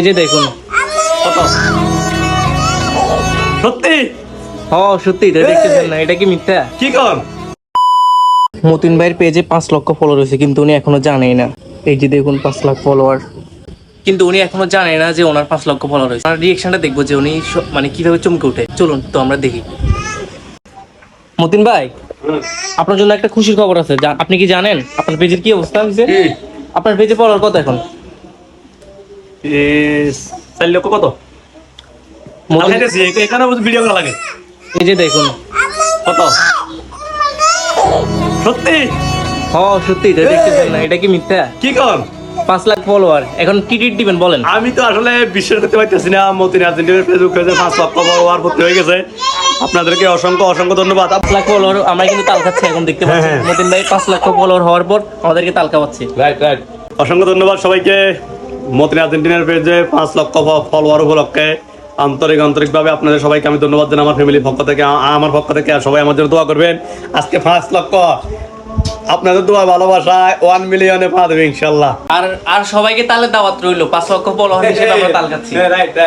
এই যে দেখুন কত সত্যি? সত্যি এটা দেখতেছেন না, এটা কি মিথ্যা? কি কর? মতিন ভাইয়ের পেজে 5 লক্ষ ফলোয়ার হয়েছে, কিন্তু উনি এখনো জানেই না। এই যে দেখুন 5 লাখ ফলোয়ার, কিন্তু উনি এখনো জানে না যে ওনার 5 লক্ষ ফলোয়ার হয়েছে। আর রিয়েকশনটা দেখবো যে উনি মানে কিভাবে চমকে ওঠে। চলুন তো আমরা দেখি। মতিন ভাই, আপনার জন্য একটা খুশির খবর আছে। আপনি কি জানেন আপনার পেজের কি অবস্থা হয়েছে? আপনার পেজে ফলোয়ার কত এখন? 4 লক্ষ কত? এখানে ভিডিও করা লাগে। এই যে দেখুন কত সত্যি? সত্যি এটা দেখতেছেন না, এটা কি মিথ্যা? কি কর? 5 লাখ ফলোয়ার, এখন কি ট্রিট দিবেন বলেন? আমি তো আসলে বিশ্বাস করতে পারতেছি না। মতিন আর্জেন্টিনার ফেসবুক পেজে 5 লক্ষ ফলোয়ার ভর্তি হয়ে গেছে। আপনাদেরকে অসংখ্য অসংখ্য ধন্যবাদ। 5 লাখ ফলোয়ার আমরা কিন্তু তাল খাচ্ছি, এখন দেখতে পাচ্ছি হ্যাঁ। মতিন ভাই 5 লক্ষ ফলোয়ার হওয়ার পর আমাদেরকে তাল খাওয়াচ্ছে। রাইট। অসংখ্য ধন্যবাদ সবাইকে। মতিন আর্জেন্টিনার পেজে 5 লক্ষ ফলোয়ার উপলক্ষে আন্তরিকভাবে আপনাদের সবাইকে আমি ধন্যবাদ জানাই। আমার ফ্যামিলির পক্ষ থেকে, আমার পক্ষ থেকে সবাই আমার জন্য দোয়া করবেন। আজকে 5 লক্ষ, আপনাদের দোয়া ভালোবাসায় 1 মিলিয়নে পা দেবে ইনশাল্লাহ। আর সবাইকে তালে দাওয়াত রইলো, 5 লক্ষ ফলোয়ার হিসেবে আমরা তাল খাচ্ছি। রাইট।